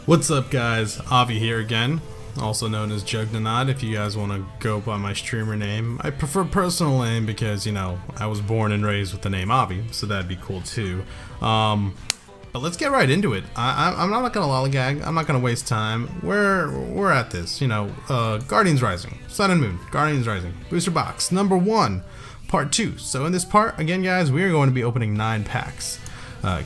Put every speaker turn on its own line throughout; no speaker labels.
What's up, guys? Avi here again, also known as Jugnanot if you guys want to go by my streamer name. I prefer personal name because, you know, I was born and raised with the name Avi, so that'd be cool too. But let's get right into it. I'm not gonna lollygag. I'm not gonna waste time. We're at this, you know. Guardians Rising, Sun and Moon, Guardians Rising, booster box number 1, part 2. So in this part, again, guys, we are going to be opening 9 packs.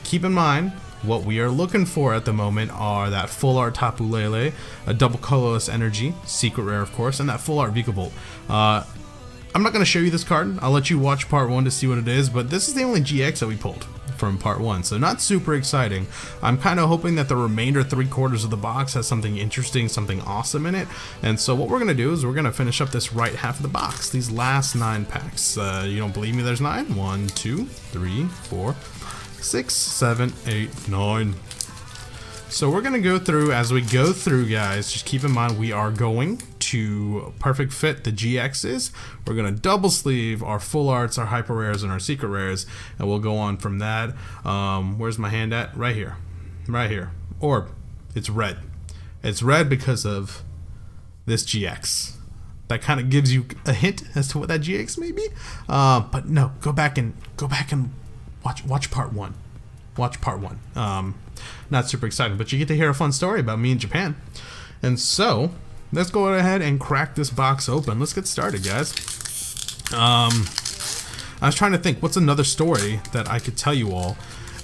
Keep in mind, what we are looking for at the moment are that full art Tapu Lele, a double colorless energy, secret rare of course, and that full art Vikavolt. I'm not going to show you this card. I'll let you watch part 1 to see what it is, but this is the only GX that we pulled from part 1, so not super exciting. I'm kind of hoping that the remainder 3/4 of the box has something interesting, something awesome in it. And so what we're going to do is we're going to finish up this right half of the box, these last 9 packs. You don't believe me? There's 9. 1, 2, 3, 4, 6, 7, 8, 9. So we're gonna go through. As we go through, guys, just keep in mind we are going to perfect fit the GXs. We're gonna double sleeve our full arts, our hyper rares, and our secret rares, and we'll go on from that. Where's my hand at? Right here, right here. Orb. It's red. It's red because of this GX. That kind of gives you a hint as to what that GX may be. But no, go back and watch part 1. Watch part 1. Not super exciting, but you get to hear a fun story about me in Japan. And so let's go ahead and crack this box open. Let's get started, guys. I was trying to think what's another story that I could tell you all,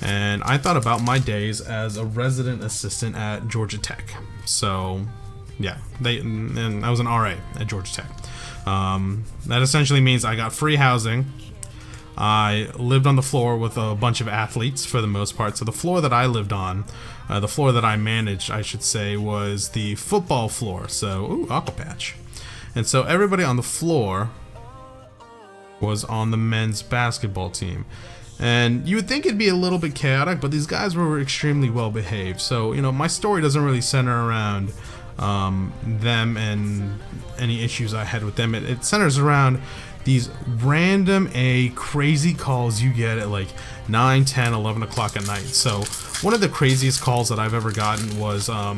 and I thought about my days as a resident assistant at Georgia Tech. So yeah, and I was an RA at Georgia Tech. That essentially means I got free housing. I lived on the floor with a bunch of athletes for the most part. So the floor that I lived on, the floor that I managed, I should say, was the football floor. So, ooh, Aqua Patch. And so everybody on the floor was on the men's basketball team. And you would think it'd be a little bit chaotic, but these guys were extremely well behaved. So, you know, my story doesn't really center around them and any issues I had with them. It centers around these random crazy calls you get at like 9, 10, 11 o'clock at night. So one of the craziest calls that I've ever gotten was I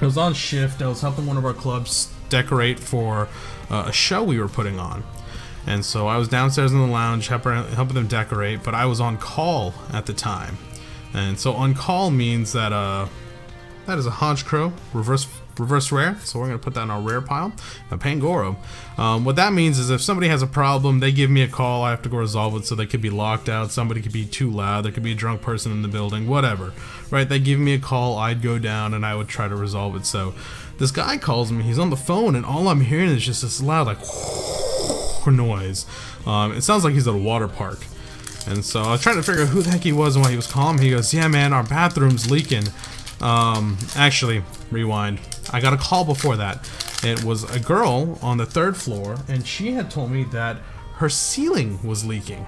was on shift. I was helping one of our clubs decorate for a show we were putting on. And so I was downstairs in the lounge helping them decorate, but I was on call at the time. And so on call means that that is a Honchkrow reverse rare, so we're going to put that in our rare pile. A Pangoro. What that means is if somebody has a problem, they give me a call, I have to go resolve it. So they could be locked out, somebody could be too loud, there could be a drunk person in the building, whatever, right? They give me a call, I'd go down and I would try to resolve it. So this guy calls me, he's on the phone, and all I'm hearing is just this loud like noise. It sounds like he's at a water park. And so I was trying to figure out who the heck he was and why he was calling me. He goes, yeah man, our bathroom's leaking. Actually, rewind. I got a call before that. It was a girl on the 3rd floor, and she had told me that her ceiling was leaking.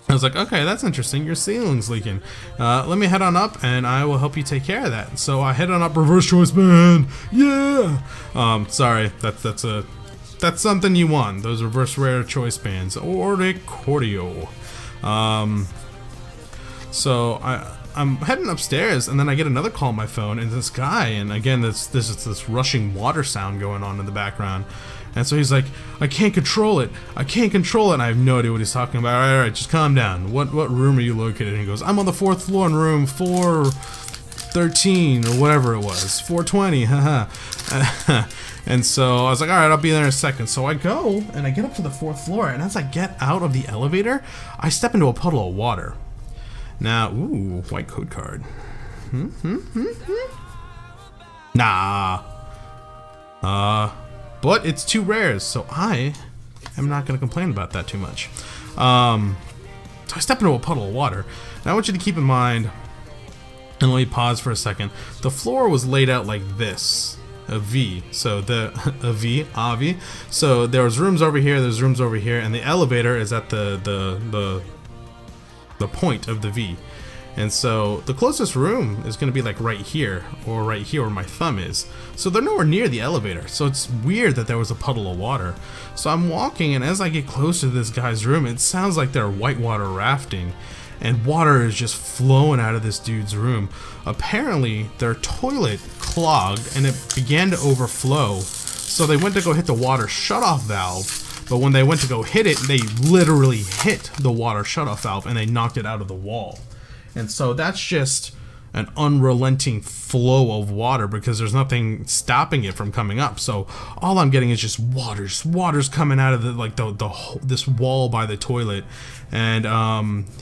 I was like, okay, that's interesting. Your ceiling's leaking. Let me head on up, and I will help you take care of that. So I head on up. Reverse choice band. Yeah. Sorry, that's something you won. Those reverse rare choice bands or a cordio. So I'm heading upstairs, and then I get another call on my phone, and this guy, and again, this rushing water sound going on in the background. And so he's like, I can't control it. I can't control it. And I have no idea what he's talking about. All right, just calm down. What room are you located in? And he goes, I'm on the 4th floor in room 413 or whatever it was. 420, haha. And so I was like, all right, I'll be there in a second. So I go, and I get up to the 4th floor, and as I get out of the elevator, I step into a puddle of water. Now, ooh, white code card. Nah. But it's 2 rares, so I am not going to complain about that too much. So I step into a puddle of water. And I want you to keep in mind, and let me pause for a second. The floor was laid out like this. A V. So Avi. So there was rooms over here, there's rooms over here, and the elevator is at the point of the V. And so the closest room is going to be like right here where my thumb is. So they're nowhere near the elevator. So it's weird that there was a puddle of water. So I'm walking, and as I get closer to this guy's room, it sounds like they're whitewater rafting. and water is just flowing out of this dude's room. Apparently their toilet clogged and it began to overflow, so they went to go hit the water shutoff valve, but when they went to go hit it, they literally hit the water shutoff valve and they knocked it out of the wall. And so that's just an unrelenting flow of water because there's nothing stopping it from coming up. So all I'm getting is just water's coming out of this wall by the toilet. And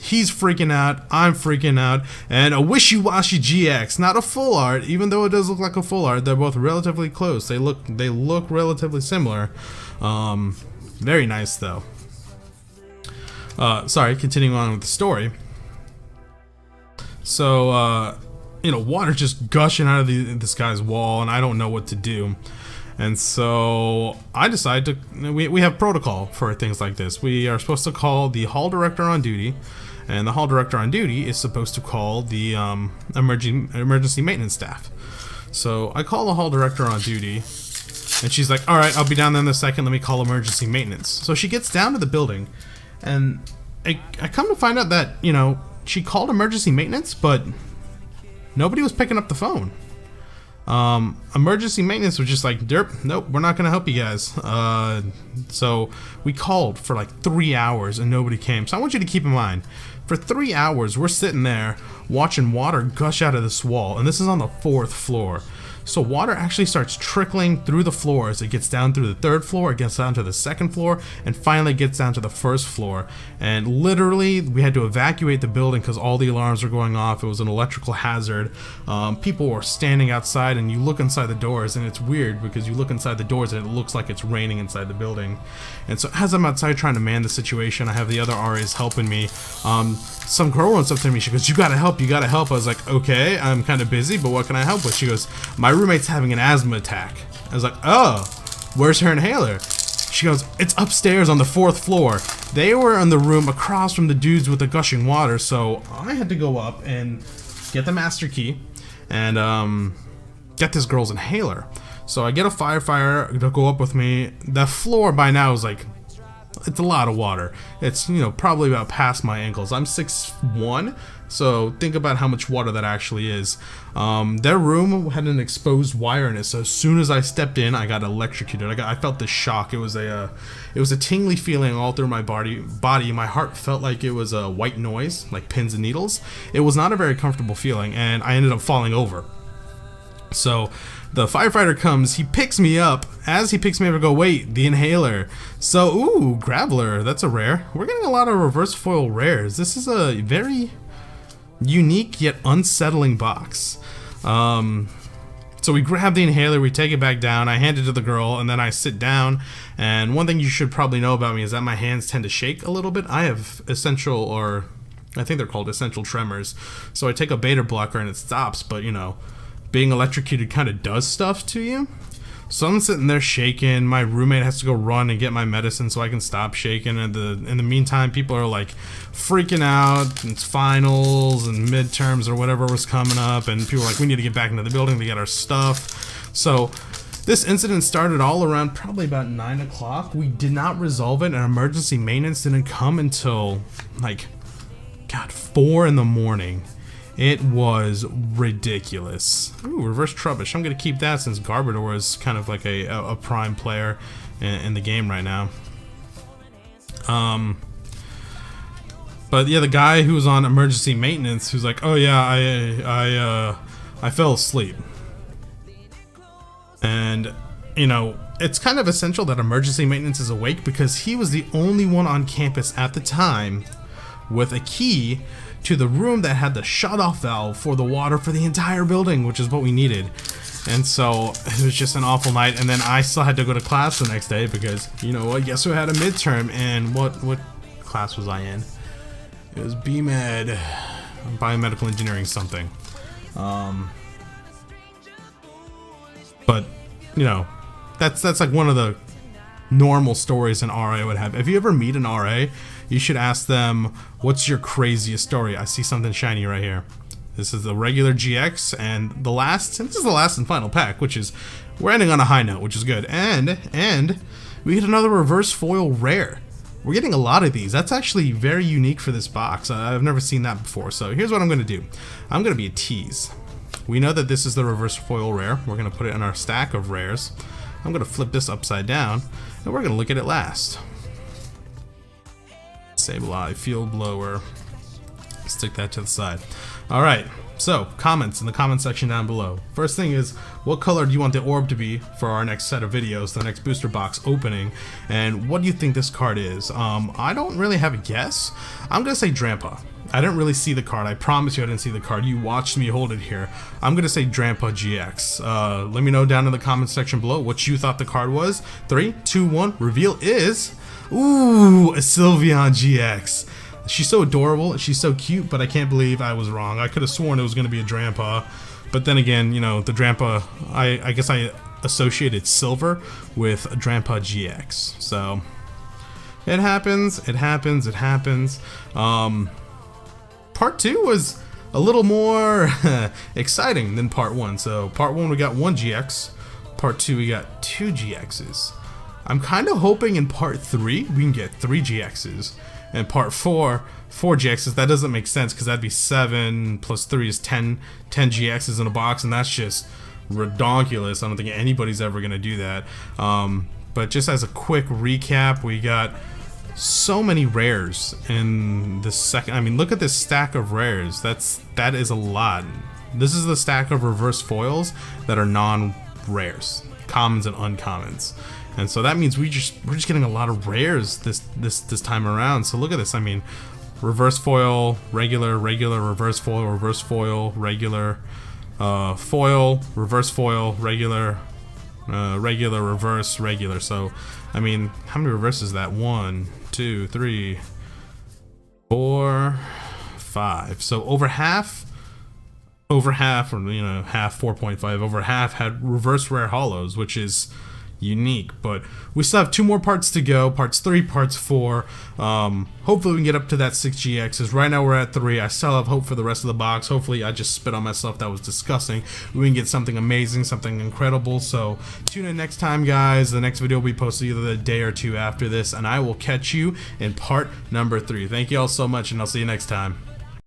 he's freaking out, I'm freaking out, and a wishy-washy GX, not a full art, even though it does look like a full art. They're both relatively close. They look relatively similar. Very nice though. Sorry, continuing on with the story. So, water just gushing out of this guy's wall, and I don't know what to do. And so I decided to, we have protocol for things like this. We are supposed to call the hall director on duty, and the hall director on duty is supposed to call the emergency maintenance staff. So I call the hall director on duty, and she's like, all right, I'll be down there in a second, let me call emergency maintenance. So she gets down to the building, and I come to find out that, she called emergency maintenance, but nobody was picking up the phone. Emergency maintenance was just like, derp, nope, we're not gonna help you guys. So we called for like 3 hours and nobody came. So I want you to keep in mind, for 3 hours we're sitting there watching water gush out of this wall, and this is on the 4th floor. So water actually starts trickling through the floors. It gets down through the 3rd floor, it gets down to the 2nd floor, and finally gets down to the 1st floor. And literally, we had to evacuate the building because all the alarms were going off. It was an electrical hazard. People were standing outside, and you look inside the doors, and it's weird because you look inside the doors and it looks like it's raining inside the building. And so as I'm outside trying to man the situation, I have the other RAs helping me. Some girl runs up to me, she goes, you gotta help. I was like, okay, I'm kind of busy, but what can I help with? She goes, my roommate's having an asthma attack. I was like, oh, where's her inhaler? She goes, it's upstairs on the 4th floor. They were in the room across from the dudes with the gushing water, so I had to go up and get the master key and get this girl's inhaler. So I get a firefighter to go up with me. The floor by now is like, it's a lot of water. It's, probably about past my ankles. I'm 6'1", so think about how much water that actually is. Their room had an exposed wire in it, so as soon as I stepped in, I got electrocuted. I felt the shock. It was a tingly feeling all through my body. My heart felt like it was a white noise, like pins and needles. It was not a very comfortable feeling, and I ended up falling over. So the firefighter comes, he picks me up. As he picks me up, I go, wait, the inhaler. So, ooh, Graveler, that's a rare. We're getting a lot of reverse foil rares. This is a very unique yet unsettling box. So we grab the inhaler, we take it back down, I hand it to the girl, and then I sit down. And one thing you should probably know about me is that my hands tend to shake a little bit. I have I think they're called essential tremors. So I take a beta blocker and it stops, but being electrocuted kind of does stuff to you. So I'm sitting there shaking. My roommate has to go run and get my medicine so I can stop shaking. And in the meantime, people are like freaking out. It's finals and midterms or whatever was coming up, and people are like, we need to get back into the building to get our stuff. So this incident started all around probably about 9 o'clock. We did not resolve it, and emergency maintenance didn't come until 4 in the morning. It was ridiculous. Ooh, reverse Trubbish. I'm going to keep that since Garbodor is kind of like a prime player in the game right now. But yeah, the guy who was on emergency maintenance who's like, oh yeah, I fell asleep. And, it's kind of essential that emergency maintenance is awake because he was the only one on campus at the time with a key to the room that had the shut-off valve for the water for the entire building, which is what we needed. And so it was just an awful night, and then I still had to go to class the next day because, guess who had a midterm, and what class was I in? It was BMed, biomedical engineering something. But, that's like one of the normal stories an RA would have. If you ever meet an RA, you should ask them, what's your craziest story? I see something shiny right here. This is the regular GX, and this is the last and final pack, which is, we're ending on a high note, which is good. And we get another reverse foil rare. we're getting a lot of these. That's actually very unique for this box. I've never seen that before. So here's what I'm going to do. I'm going to be a tease. We know that this is the reverse foil rare. We're going to put it in our stack of rares. I'm going to flip this upside down, and we're going to look at it last. Sableye, field blower. Stick that to the side. All right. So, comments in the comment section down below. First thing is, what color do you want the orb to be for our next set of videos, the next booster box opening, and what do you think this card is? I don't really have a guess. I'm gonna say Drampa. I didn't really see the card. I promise you I didn't see the card. You watched me hold it here. I'm gonna say Drampa GX. Let me know down in the comment section below what you thought the card was. 3, 2, 1, reveal is, ooh, a Sylveon GX. She's so adorable, she's so cute, but I can't believe I was wrong. I could have sworn it was going to be a Drampa, but then again, you know, the Drampa, I guess I associated silver with a Drampa GX, so it happens, it happens, it happens. Part 2 was a little more exciting than part 1, so part 1 we got 1 GX, part 2 we got 2 GXs. I'm kind of hoping in part 3 we can get 3 GXs. And part 4, 4 GXs. That doesn't make sense because that'd be 7 plus 3 is 10 GXs in a box, and that's just redonkulous. I don't think anybody's ever gonna do that. But just as a quick recap, we got so many rares in the second. I mean, look at this stack of rares. That is a lot. This is the stack of reverse foils that are non-rares, commons and uncommons. And so that means we're just getting a lot of rares this time around. So look at this. I mean, reverse foil, regular, reverse foil, regular, foil, reverse foil, regular, reverse, regular. So I mean, how many reverses is that? 1, 2, 3, 4, 5. So over half, or you know, half, 4.5. Over half had reverse rare holos, which is unique, but we still have 2 more parts to go, parts 3, parts 4. Hopefully we can get up to that 6 GXs. Right now we're at 3. I still have hope for the rest of the box. Hopefully I just spit on myself. That was disgusting. We can get something amazing, something incredible. So tune in next time, guys. The next video will be posted either a day or 2 after this, and I will catch you in part number 3. Thank you all so much, and I'll see you next time.